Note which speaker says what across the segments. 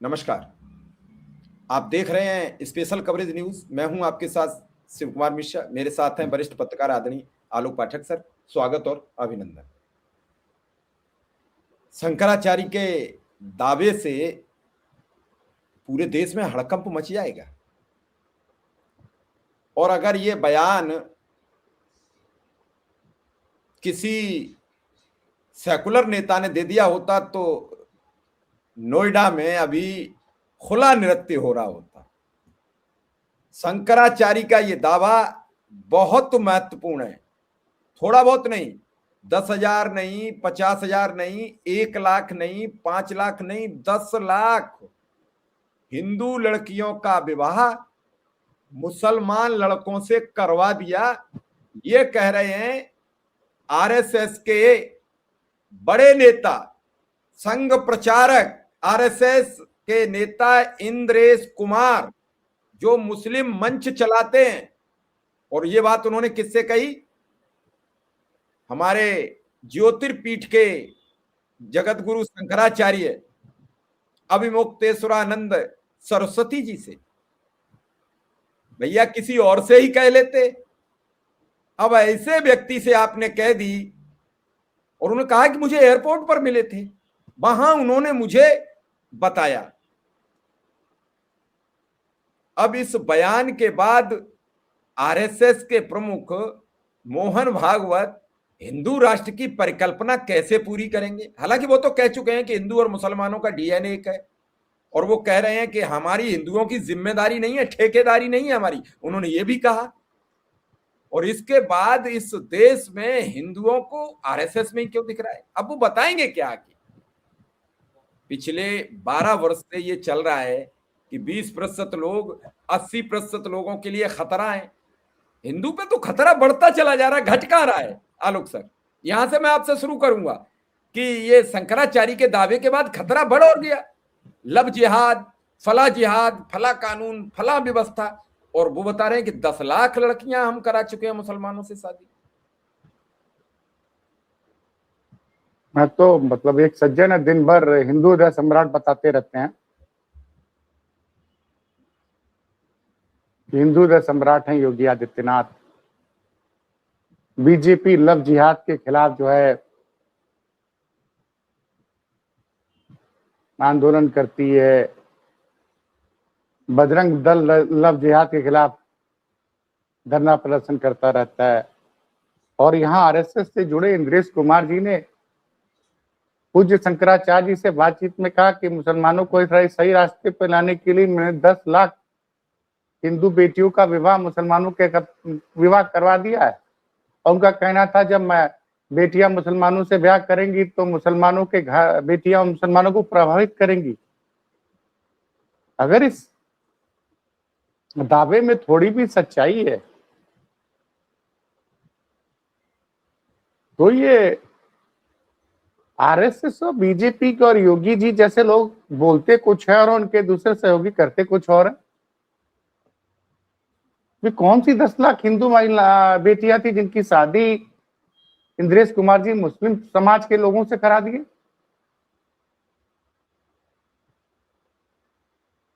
Speaker 1: नमस्कार। आप देख रहे हैं स्पेशल कवरेज न्यूज। मैं हूं आपके साथ शिव कुमार मिश्रा। मेरे साथ हैं वरिष्ठ पत्रकार आदरणीय आलोक पाठक सर। स्वागत और अभिनंदन। शंकराचार्य के दावे से पूरे देश में हड़कंप मच जाएगा और अगर ये बयान किसी सेकुलर नेता ने दे दिया होता तो नोएडा में अभी खुला नृत्य हो रहा होता। शंकराचार्य का ये दावा बहुत महत्वपूर्ण है। थोड़ा बहुत नहीं, 10,000 नहीं, 50,000 नहीं, 1 लाख नहीं, 5 लाख नहीं, 10 लाख हिंदू लड़कियों का विवाह मुसलमान लड़कों से करवा दिया। ये कह रहे हैं आरएसएस के बड़े नेता, संघ प्रचारक, आरएसएस के नेता इंद्रेश कुमार, जो मुस्लिम मंच चलाते हैं। और ये बात उन्होंने किससे कही? हमारे ज्योतिर्पीठ के जगत गुरु शंकराचार्य अभिमुक्तेश्वरानंद सरस्वती जी से। भैया किसी और से ही कह लेते, अब ऐसे व्यक्ति से आपने कह दी। और उन्होंने कहा कि मुझे एयरपोर्ट पर मिले थे, वहां उन्होंने मुझे बताया। अब इस बयान के बाद आरएसएस के प्रमुख मोहन भागवत हिंदू राष्ट्र की परिकल्पना कैसे पूरी करेंगे? हालांकि वो तो कह चुके हैं कि हिंदू और मुसलमानों का डीएनए एक है, और वो कह रहे हैं कि हमारी हिंदुओं की जिम्मेदारी नहीं है, ठेकेदारी नहीं है हमारी। उन्होंने ये भी कहा। और इसके बाद इस देश में हिंदुओं को आरएसएस में ही क्यों दिख रहा है? अब वो बताएंगे क्या कि पिछले 12 वर्ष से ये चल रहा है कि 20% लोग 80% लोगों के लिए खतरा है। हिंदू पे तो खतरा बढ़ता चला जा रहा है, घट कहां रहा है? आलोक सर, यहां से मैं आपसे शुरू करूंगा कि ये शंकराचार्य के दावे के बाद खतरा बढ़ और गया। लव जिहाद, फला कानून, फला व्यवस्था, और वो बता रहे हैं कि 10 लाख लड़कियां हम करा चुके हैं मुसलमानों से शादी।
Speaker 2: मैं तो मतलब एक सज्जन है, दिन भर हिंदू हृदय सम्राट बताते रहते हैं। हिंदू हृदय सम्राट हैं योगी आदित्यनाथ। बीजेपी लव जिहाद के खिलाफ जो है आंदोलन करती है, बजरंग दल लव जिहाद के खिलाफ धरना प्रदर्शन करता रहता है। और यहाँ आरएसएस से जुड़े इंद्रेश कुमार जी ने पूज्य शंकराचार्य जी से बातचीत में कहा कि मुसलमानों को सही रास्ते पर लाने के लिए मैंने 10 लाख हिंदू बेटियों का विवाह मुसलमानों के विवाह करवा दिया है। और उनका कहना था जब मैं बेटियां मुसलमानों से ब्याह करेंगी तो मुसलमानों के घर बेटियां मुसलमानों को प्रभावित करेंगी। अगर इस दावे में थोड़ी भी सच्चाई है तो ये आरएसएस और बीजेपी के और योगी जी जैसे लोग बोलते कुछ है और उनके दूसरे सहयोगी करते कुछ और है। वे कौन सी 10 लाख हिंदू महिला बेटियां थी जिनकी शादी इंद्रेश कुमार जी मुस्लिम समाज के लोगों से करा दिए?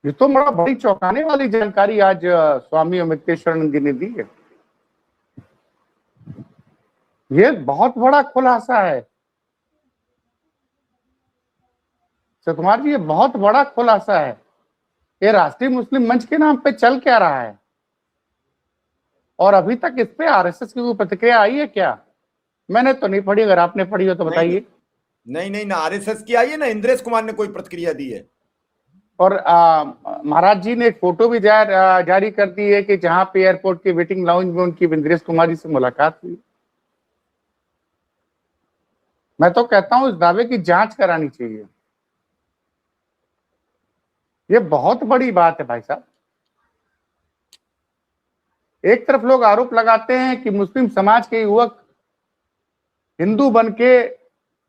Speaker 2: ये तो बड़ा बड़ी चौंकाने वाली जानकारी आज स्वामी अमितेश्वरानंद जी ने दी है। ये बहुत बड़ा खुलासा है कुमार जी, ये बहुत बड़ा खुलासा है। ये राष्ट्रीय मुस्लिम मंच के नाम पे चल क्या रहा है? और अभी तक इस पे आरएसएस की कोई प्रतिक्रिया आई है क्या? मैंने तो नहीं पढ़ी, अगर आपने पढ़ी हो तो बताइए।
Speaker 1: नहीं, ना आरएसएस की आई है ना इंद्रेश कुमार ने कोई प्रतिक्रिया दी है।
Speaker 2: और महाराज जी ने एक फोटो भी जारी कर दी है कि जहां पे एयरपोर्ट के वेटिंग लाउंज में उनकी इंद्रेश कुमार जी से मुलाकात हुई। मैं तो कहता हूं इस दावे की जांच करानी चाहिए। ये बहुत बड़ी बात है भाई साहब। एक तरफ लोग आरोप लगाते हैं कि मुस्लिम समाज के युवक हिंदू बन के,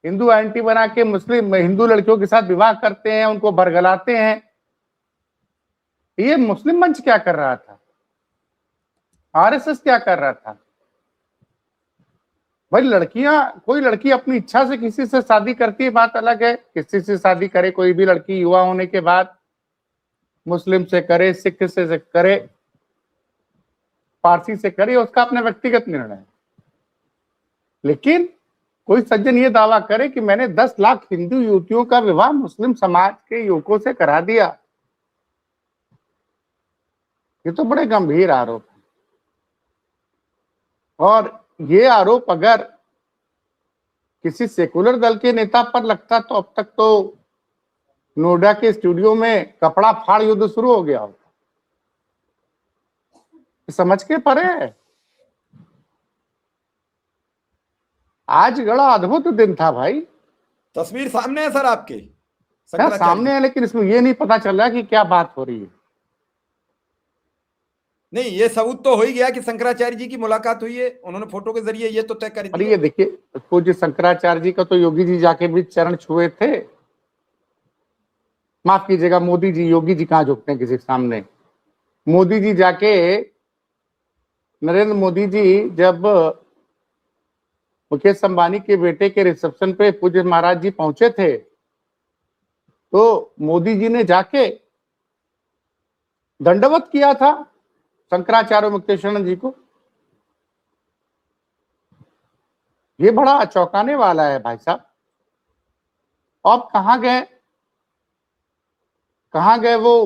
Speaker 2: हिंदू आइडेंटिटी बना के मुस्लिम हिंदू लड़कियों के साथ विवाह करते हैं, उनको बरगलाते हैं। ये मुस्लिम मंच क्या कर रहा था? आरएसएस क्या कर रहा था? भाई कोई लड़की अपनी इच्छा से किसी से शादी करती है, बात अलग है। किसी से शादी करे कोई भी लड़की युवा होने के बाद, मुस्लिम से करे, सिख से करे, पारसी से करे, उसका अपना व्यक्तिगत निर्णय है। लेकिन कोई सज्जन ये दावा करे कि मैंने 10 लाख हिंदू युवतियों का विवाह मुस्लिम समाज के युवकों से करा दिया, ये तो बड़े गंभीर आरोप है। और ये आरोप अगर किसी सेकुलर दल के नेता पर लगता तो अब तक तो नोएडा के स्टूडियो में कपड़ा फाड़ युद्ध शुरू हो गया होता। समझ के परे है। आज बड़ा अद्भुत दिन था भाई।
Speaker 1: तस्वीर सामने है सर आपके,
Speaker 2: सामने है, लेकिन इसमें ये नहीं पता चल रहा कि क्या बात हो रही है।
Speaker 1: नहीं, ये सबूत तो हो ही गया कि शंकराचार्य जी की मुलाकात हुई है, उन्होंने फोटो के जरिए ये तो तय कर दिया।
Speaker 2: ये देखिए, पूज्य शंकराचार्य जी का तो योगी जी जाके भी चरण छुए थे। माफ कीजिएगा, मोदी जी, योगी जी कहां झुकते हैं किसी के सामने। मोदी जी जाके, नरेंद्र मोदी जी जब मुकेश अंबानी के बेटे के रिसेप्शन पे पूज्य महाराज जी पहुंचे थे, तो मोदी जी ने जाके दंडवत किया था शंकराचार्य मुक्तेश्वरानंद जी को। ये बड़ा चौंकाने वाला है भाई साहब। अब कहां गए वो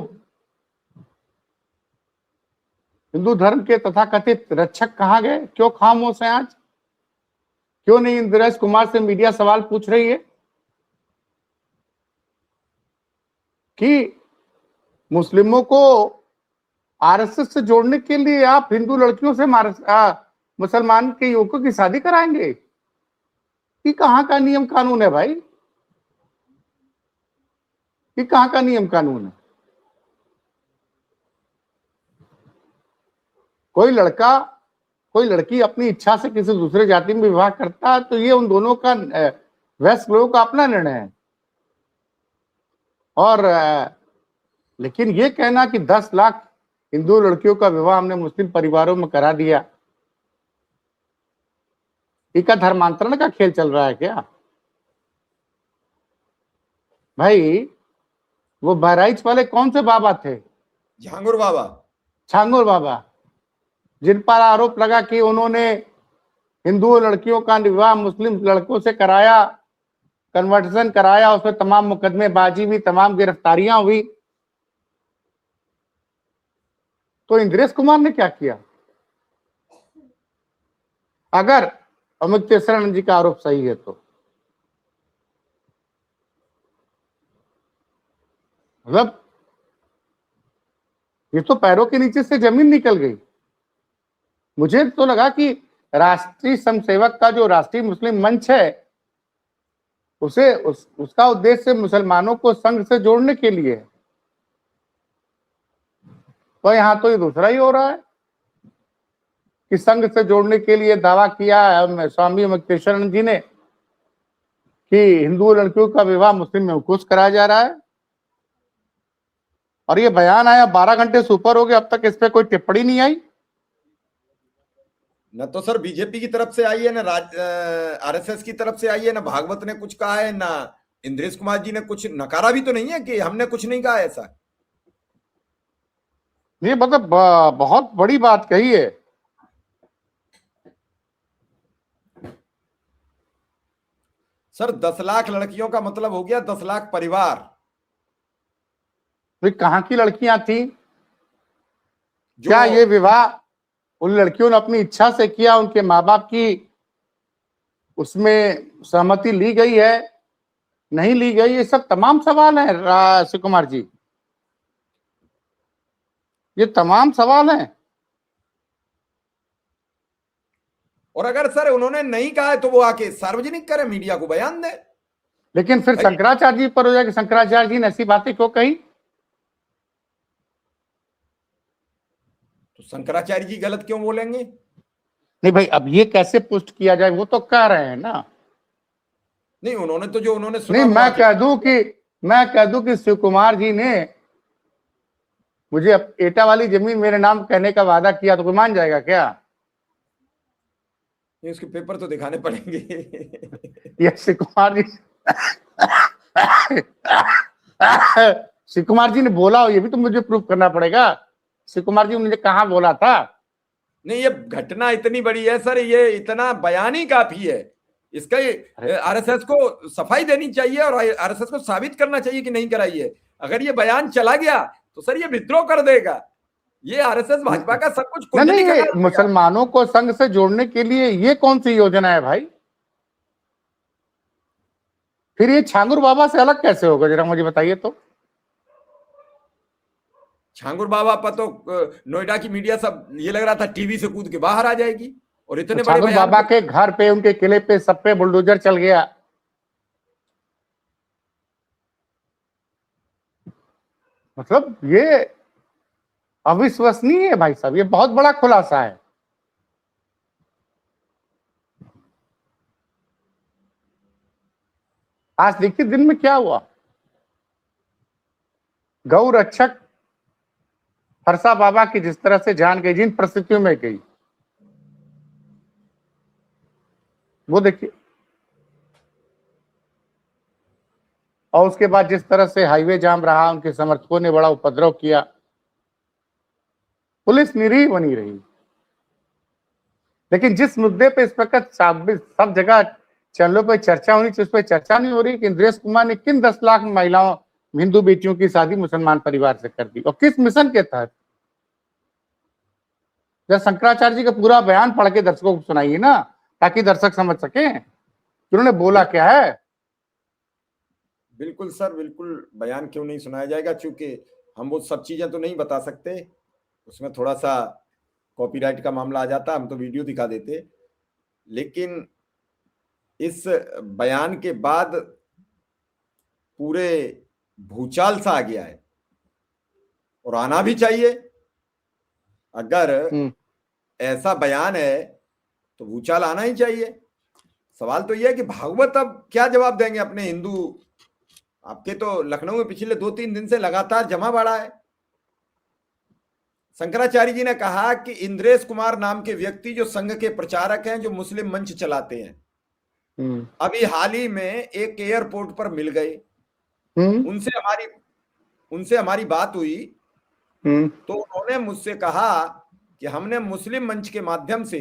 Speaker 2: हिंदू धर्म के तथाकथित रक्षक? कहां गए? क्यों खामोश हैं आज? क्यों नहीं इंद्रेश कुमार से मीडिया सवाल पूछ रही है कि मुस्लिमों को आरएसएस से जोड़ने के लिए आप हिंदू लड़कियों से मुसलमान के युवकों की शादी कराएंगे? ये कहां का नियम कानून है भाई? ये कहां का नियम कानून है? कोई लड़की अपनी इच्छा से किसी दूसरे जाति में विवाह करता है तो ये उन दोनों का, वयस्क लोगों का अपना निर्णय है। और लेकिन ये कहना कि 10 लाख हिंदू लड़कियों का विवाह हमने मुस्लिम परिवारों में करा दिया, इसका धर्मांतरण का खेल चल रहा है क्या भाई? वो बहराइच वाले कौन से बाबा थे?
Speaker 1: झांगुर बाबा, जिन पर आरोप लगा कि उन्होंने हिंदू लड़कियों का विवाह मुस्लिम लड़कों से कराया, कन्वर्सन कराया, उसमें तमाम मुकदमेबाजी हुई, तमाम गिरफ्तारियां हुई। तो इंद्रेश कुमार ने क्या किया? अगर मुक्तेश्वरानंद जी का आरोप सही है तो मतलब ये तो पैरों के नीचे से जमीन निकल गई। मुझे तो लगा कि राष्ट्रीय स्वयंसेवक का जो राष्ट्रीय मुस्लिम मंच है उसका उद्देश्य मुसलमानों को संघ से जोड़ने के लिए है, तो यहां तो ये दूसरा ही हो रहा है कि संघ से जोड़ने के लिए दावा किया है स्वामी मुक्तेश्वरानंद जी ने कि हिंदू लड़कियों का विवाह मुस्लिम में कुछ कराया जा रहा है। और ये बयान आया 12 घंटे से ऊपर हो गए, अब तक इस पे कोई टिप्पणी नहीं आई। न तो सर बीजेपी की तरफ से आई है, न आरएसएस की तरफ से आई है, न भागवत ने कुछ कहा है, न इंद्रेश कुमार जी ने कुछ नकारा भी तो नहीं है कि हमने कुछ नहीं कहा ऐसा।
Speaker 2: ये मतलब बहुत बड़ी बात कही है।
Speaker 1: सर 10 लाख लड़कियों का मतलब हो गया 10 लाख परिवार।
Speaker 2: तो कहां की लड़कियां थी? क्या ये विवाह उन लड़कियों ने अपनी इच्छा से किया? उनके माँ बाप की उसमें सहमति ली गई है, नहीं ली गई? ये सब तमाम सवाल है शिव कुमार जी, ये तमाम सवाल हैं।
Speaker 1: और अगर सर उन्होंने नहीं कहा है तो वो आके सार्वजनिक करे, मीडिया को बयान दे।
Speaker 2: लेकिन फिर शंकराचार्य जी पर हो जाए कि शंकराचार्य जी ने ऐसी बातें क्यों कही?
Speaker 1: तो शंकराचार्य जी गलत क्यों बोलेंगे?
Speaker 2: नहीं भाई, अब ये कैसे पुष्ट किया जाए? वो तो कह रहे हैं ना।
Speaker 1: नहीं, उन्होंने तो जो उन्होंने सुना,
Speaker 2: नहीं, मैं कह दूं कि शिव कुमार जी ने मुझे एटा वाली जमीन मेरे नाम कहने का वादा किया तो कोई मान जाएगा क्या?
Speaker 1: नहीं, उसके पेपर तो दिखाने पड़ेंगे।
Speaker 2: ये शिव कुमार जी शिव कुमार जी ने बोला हो ये भी तो मुझे प्रूफ करना पड़ेगा। शिव कुमार जी ने कहाँ बोला था?
Speaker 1: नहीं, ये घटना इतनी बड़ी है सर, ये इतना बयान ही काफी है। इसका आरएसएस को सफाई देनी चाहिए और आरएसएस को साबित करना चाहिए कि नहीं कराई है। अगर ये बयान चला गया तो सर ये विद्रोह कर देगा। ये आरएसएस भाजपा का सब कुछ कुंडली
Speaker 2: नहीं, ये मुसलमानों को संघ से जोड़ने के लिए ये कौन सी योजना है भाई? फिर ये छांगुर बाबा से अलग कैसे होगा, जरा मुझे बताइए तो।
Speaker 1: छांगुर बाबा पर तो नोएडा की मीडिया सब ये लग रहा था टीवी से कूद के बाहर आ जाएगी, और इतने बड़े
Speaker 2: छांगुर बाबा के घर पे, उनके किले पे, सब पे बुलडोजर चल गया। मतलब ये अविश्वसनीय है भाई साहब, ये बहुत बड़ा खुलासा है। आज देखिए दिन में क्या हुआ। गौ रक्षक फरसा बाबा की जिस तरह से जान गई, जिन परिस्थितियों में गई, वो देखिए। और उसके बाद जिस तरह से हाईवे जाम रहा, उनके समर्थकों ने बड़ा उपद्रव किया, पुलिस निरीह बनी रही। लेकिन जिस मुद्दे पे इस वक्त सब जगह चैनलों पे चर्चा होनी चाहिए, उस पर चर्चा नहीं हो रही कि इंद्रेश कुमार ने किन 10 लाख महिलाओं, हिंदू बेटियों की शादी मुसलमान परिवार से कर दी और किस मिशन के तहत। जब शंकराचार्य जी का पूरा बयान पढ़ के दर्शकों को सुनाइए ना, ताकि दर्शक समझ सके उन्होंने बोला क्या है।
Speaker 1: बिल्कुल सर, बिल्कुल। बयान क्यों नहीं सुनाया जाएगा, क्योंकि हम वो सब चीजें तो नहीं बता सकते, उसमें थोड़ा सा कॉपीराइट का मामला आ जाता, हम तो वीडियो दिखा देते। लेकिन इस बयान के बाद पूरे भूचाल सा आ गया है, और आना भी चाहिए। अगर ऐसा बयान है तो भूचाल आना ही चाहिए। सवाल तो यह है कि भागवत अब क्या जवाब देंगे अपने हिंदू। आपके तो लखनऊ में पिछले 2-3 दिन से लगातार जमा बढ़ा है। शंकराचार्य जी ने कहा कि इंद्रेश कुमार नाम के व्यक्ति जो संघ के प्रचारक हैं, जो मुस्लिम मंच चलाते हैं, अभी हाल ही में एक एयरपोर्ट पर मिल गए। उनसे हमारी बात हुई तो उन्होंने मुझसे कहा कि हमने मुस्लिम मंच के माध्यम से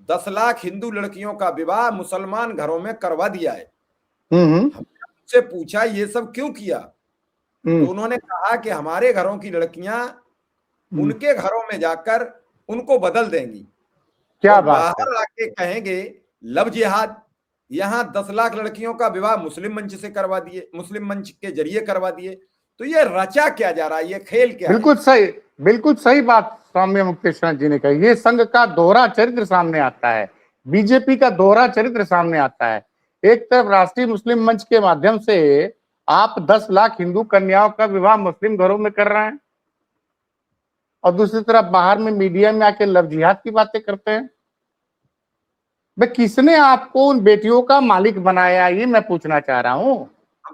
Speaker 1: 10 लाख हिंदू लड़कियों का विवाह मुसलमान घरों में करवा दिया है। हमने उनसे पूछा ये सब क्यों किया, तो उन्होंने कहा कि हमारे घरों की लड़कियां उनके घरों में जाकर उनको बदल देंगी,
Speaker 2: क्या
Speaker 1: और
Speaker 2: बात
Speaker 1: बाहर आके कहेंगे लव जिहाद। यहाँ 10 लाख लड़कियों का विवाह मुस्लिम मंच से करवा दिए, मुस्लिम मंच के जरिए करवा दिए। तो ये रचा क्या जा रहा है, ये खेल क्या है?
Speaker 2: बिल्कुल सही बात सौम्य मुक्तेश्वर जी ने कही। ये संघ का दोहरा चरित्र सामने आता है, बीजेपी का दोहरा चरित्र सामने आता है। एक तरफ राष्ट्रीय मुस्लिम मंच के माध्यम से आप 10 लाख हिंदू कन्याओं का विवाह मुस्लिम घरों में कर रहे हैं, और दूसरी तरफ बाहर में मीडिया में आके लव जिहाद की बातें करते हैं। भाई किसने आपको उन बेटियों का मालिक बनाया, ये मैं पूछना चाह रहा हूं।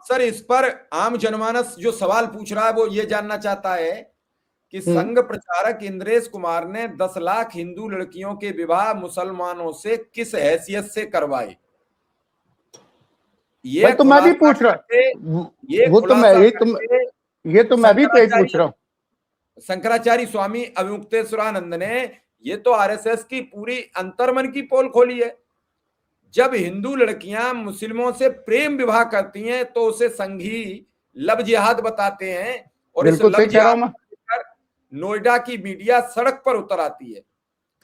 Speaker 1: सर इस पर आम जनमानस जो सवाल पूछ रहा है वो ये जानना चाहता है कि संघ प्रचारक इंद्रेश कुमार ने 10 लाख हिंदू लड़कियों के विवाह मुसलमानों से किस हैसियत से करवाए। ये
Speaker 2: तो मैं भी पूछ रहा हूं, ये तो मैं भी पूछ रहा हूं।
Speaker 1: शंकराचार्य स्वामी अविमुक्तेश्वरानंद ने ये तो आरएसएस की पूरी अंतर्मन की पोल खोली है। जब हिंदू लड़कियां मुस्लिमों से प्रेम विवाह करती हैं तो उसे संघी लव जिहाद बताते हैं, और इस लव जिहाद पर नोएडा की मीडिया सड़क पर उतर आती है।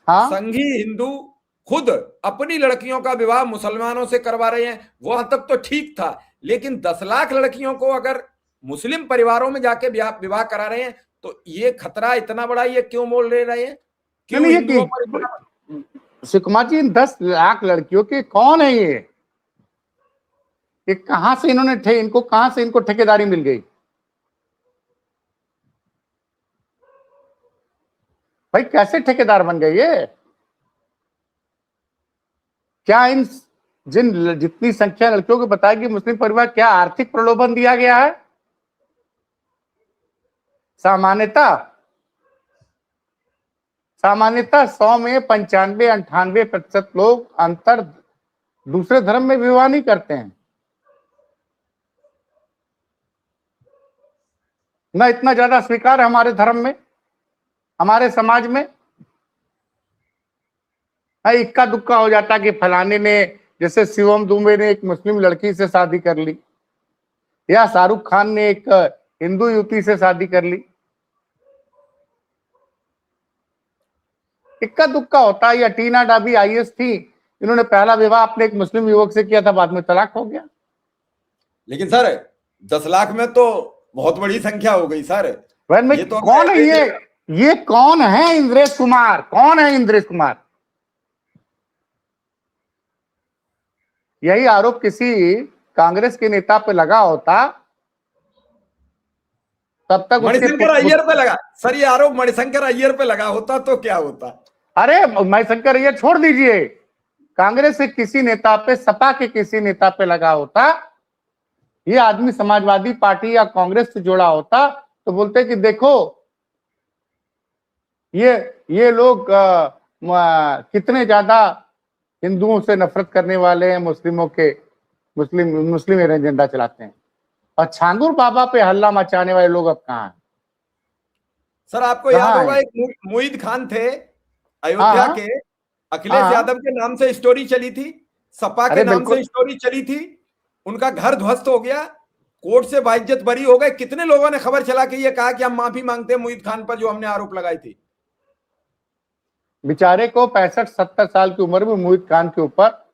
Speaker 1: हाँ? संघी हिंदू खुद अपनी लड़कियों का विवाह मुसलमानों से करवा रहे हैं, वहां तक तो ठीक था। लेकिन 10 लाख लड़कियों को अगर मुस्लिम परिवारों में जाके विवाह करा रहे हैं तो ये खतरा इतना बड़ा ये क्यों बोल रहे हैं? क्यों हिंदुओं पर?
Speaker 2: शिव कुमार जी, 10 लाख लड़कियों के कौन है ये कहां से इनको ठेकेदारी मिल गई? भाई कैसे ठेकेदार बन गए ये? क्या इन जितनी संख्या लड़कियों को बताएगी मुस्लिम परिवार, क्या आर्थिक प्रलोभन दिया गया है? सामान्यतः 100 में 95-98% लोग अंतर दूसरे धर्म में विवाह नहीं करते हैं। ना इतना ज्यादा स्वीकार है हमारे धर्म में, हमारे समाज में। इक्का दुक्का हो जाता कि फलाने ने, जैसे शिवम दुबे ने एक मुस्लिम लड़की से शादी कर ली, या शाहरुख खान ने एक हिंदू युवती से शादी कर ली, इक्का दुक्का होता है। या टीना डाबी आईएएस थी, इन्होंने पहला विवाह अपने एक मुस्लिम युवक से किया था, बाद में तलाक हो गया।
Speaker 1: लेकिन सर 10 लाख में तो बहुत बड़ी संख्या हो गई सर।
Speaker 2: ये तो कौन है ये कौन है इंद्रेश कुमार? कौन है इंद्रेश कुमार? यही आरोप किसी कांग्रेस के नेता पे लगा होता तब तक
Speaker 1: मणिशंकर अय्यर पे लगा सर, ये आरोप मणिशंकर अय्यर पे लगा होता तो क्या होता?
Speaker 2: अरे मणिशंकर अय्यर छोड़ दीजिए, कांग्रेस के किसी नेता पे, सपा के किसी नेता पे लगा होता, ये आदमी समाजवादी पार्टी या कांग्रेस से जुड़ा होता तो बोलते कि देखो ये लोग कितने ज्यादा हिंदुओं से नफरत करने वाले हैं, मुस्लिम एजेंडा चलाते हैं। और छांगुर बाबा पे हल्ला मचाने वाले लोग अब कहाँ हैं?
Speaker 1: सर आपको याद होगा एक मुईद खान थे अयोध्या के, अखिलेश यादव के नाम से स्टोरी चली थी, सपा के नाम से स्टोरी चली थी, उनका घर ध्वस्त हो गया, कोर्ट से बाइज्जत बरी हो गए। कितने लोगों ने खबर चला के ये कहा कि हम माफी मांगते हैं मुईद खान पर जो हमने आरोप लगाई थी।
Speaker 2: बेचारे को 65-70 साल की उम्र में मुईद खान के ऊपर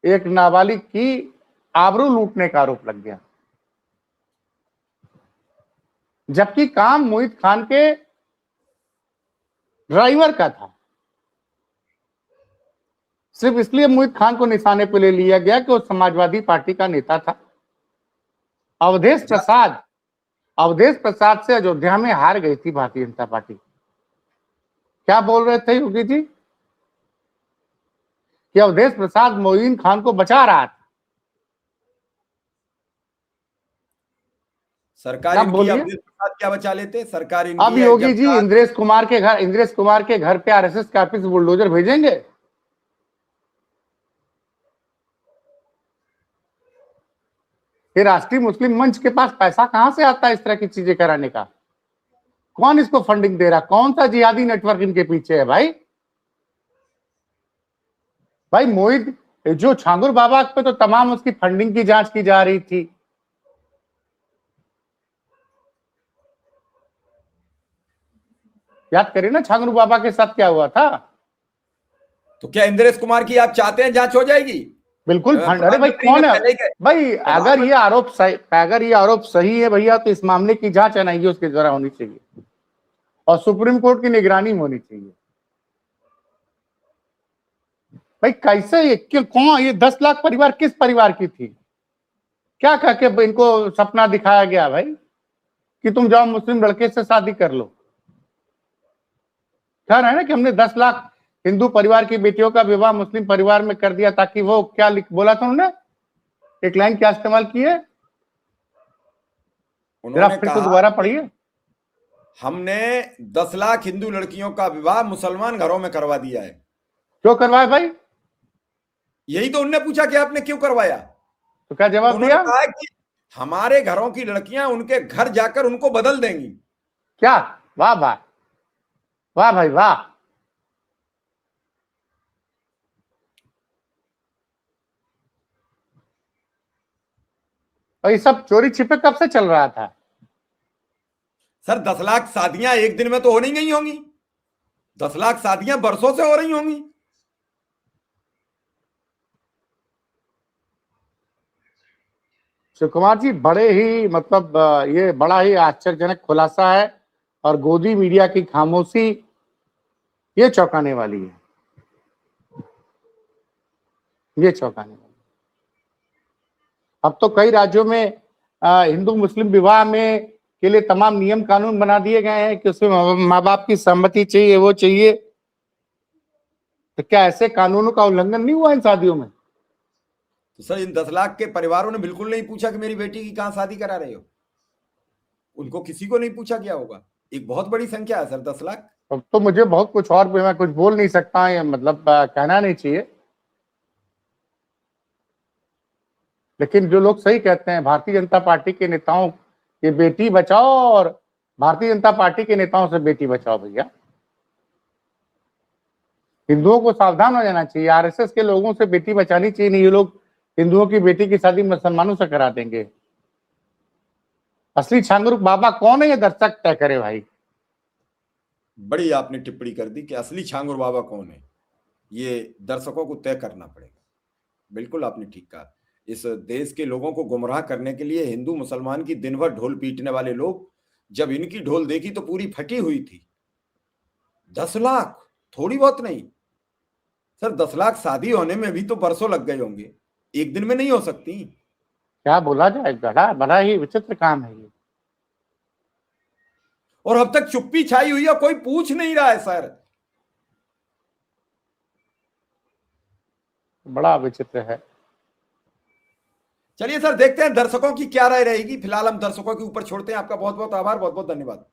Speaker 2: एक नाबालिग की आबरू लूटने का आरोप लग गया, जबकि काम मुईद खान के ड्राइवर का था। सिर्फ इसलिए मुईद खान को निशाने पर ले लिया गया कि वो समाजवादी पार्टी का नेता था। अवधेश प्रसाद से अयोध्या में हार गई थी भारतीय जनता पार्टी। क्या बोल रहे थे योगी जी कि अवधेश प्रसाद मोइन खान को बचा रहा था?
Speaker 1: सरकार अवधेश प्रसाद क्या बचा लेते? सरकार
Speaker 2: अब योगी जी इंद्रेश कुमार के घर पे आरएसएस के ऑफिस बुलडोजर भेजेंगे? ये राष्ट्रीय मुस्लिम मंच के पास पैसा कहां से आता है इस तरह की चीजें कराने का? कौन इसको फंडिंग दे रहा? कौन सा जिहादी नेटवर्क इनके पीछे है भाई? मोहित जो छांगुर बाबा पे तो तमाम उसकी फंडिंग की जांच की जा रही थी। याद करिए ना छांगुर बाबा के साथ क्या हुआ था।
Speaker 1: तो क्या इंद्रेश कुमार की आप चाहते हैं जांच हो जाएगी?
Speaker 2: बिल्कुल फंड। अरे भाई कौन है भाई? अगर ये आरोप सही है भैया तो इस मामले की जांच एनआईए उसके द्वारा होनी चाहिए और सुप्रीम कोर्ट की निगरानी में होनी चाहिए। भाई कैसे ये कौन, ये 10 लाख परिवार किस परिवार की थी? क्या कह के इनको सपना दिखाया गया भाई कि तुम जाओ मुस्लिम लड़के से शादी कर लो? कह रहे हैं ना कि हमने 10 लाख हिंदू परिवार की बेटियों का विवाह मुस्लिम परिवार में कर दिया ताकि वो क्या बोला था उन्होंने? एक लाइन क्या इस्तेमाल की है?
Speaker 1: उन्होंने
Speaker 2: फिर तो दोबारा पढ़िए।
Speaker 1: हमने 10 लाख हिंदू लड़कियों का विवाह मुसलमान घरों में करवा दिया है।
Speaker 2: क्यों करवाया भाई?
Speaker 1: यही तो उनने पूछा कि आपने क्यों करवाया?
Speaker 2: तो क्या जवाब दिया?
Speaker 1: कहा कि हमारे घरों की लड़कियां उनके घर जाकर उनको बदल देंगी।
Speaker 2: क्या? वाह वाह वाह भाई वाह। और ये सब चोरी छिपे कब से चल रहा था?
Speaker 1: सर 10 लाख शादियां एक दिन में तो हो नहीं गई होंगी, 10 लाख शादियां बरसों से हो रही होंगी।
Speaker 2: शिव कुमार जी बड़े ही मतलब ये बड़ा ही आश्चर्यजनक खुलासा है और गोदी मीडिया की खामोशी ये चौंकाने वाली है, ये चौंकाने वाली। अब तो कई राज्यों में हिंदू मुस्लिम विवाह में के लिए तमाम नियम कानून बना दिए गए हैं कि उसमें माँ बाप की सहमति चाहिए, वो चाहिए। तो क्या ऐसे कानूनों का उल्लंघन नहीं हुआ इन शादियों में?
Speaker 1: तो सर इन 10 लाख के परिवारों ने बिल्कुल नहीं पूछा कि मेरी बेटी की कहां शादी करा रहे हो, उनको किसी को नहीं पूछा गया होगा। एक बहुत बड़ी संख्या है सर 10 लाख।
Speaker 2: तो मुझे बहुत कुछ और मैं कुछ बोल नहीं सकता, ये मतलब कहना नहीं चाहिए। लेकिन जो लोग सही कहते हैं, भारतीय जनता पार्टी के नेताओं के बेटी बचाओ और भारतीय जनता पार्टी के नेताओं से बेटी बचाओ भैया। हिंदुओं को सावधान हो जाना चाहिए, आरएसएस के लोगों से बेटी बचानी चाहिए, नहीं ये लोग हिंदुओं की बेटी की शादी मुसलमानों से करा देंगे। असली छांगुरुक बाबा कौन है ये दर्शक तय करे भाई।
Speaker 1: बड़ी आपने टिप्पणी कर दी कि असली छांगुर बाबा कौन है, ये दर्शकों को तय करना पड़ेगा। बिल्कुल आपने ठीक कहा। इस देश के लोगों को गुमराह करने के लिए हिंदू मुसलमान की दिन भर ढोल पीटने वाले लोग, जब इनकी ढोल देखी तो पूरी फटी हुई थी। 10 लाख थोड़ी बहुत नहीं सर, 10 लाख शादी होने में भी तो बरसों लग गए होंगे, एक दिन में नहीं हो सकती।
Speaker 2: क्या बोला जाए, बड़ा ही विचित्र काम है ये।
Speaker 1: और अब तक चुप्पी छाई हुई है, कोई पूछ नहीं रहा है सर।
Speaker 2: बड़ा विचित्र है।
Speaker 1: चलिए सर, देखते हैं दर्शकों की क्या राय रहेगी। फिलहाल हम दर्शकों के ऊपर छोड़ते हैं। आपका बहुत बहुत आभार, बहुत बहुत धन्यवाद।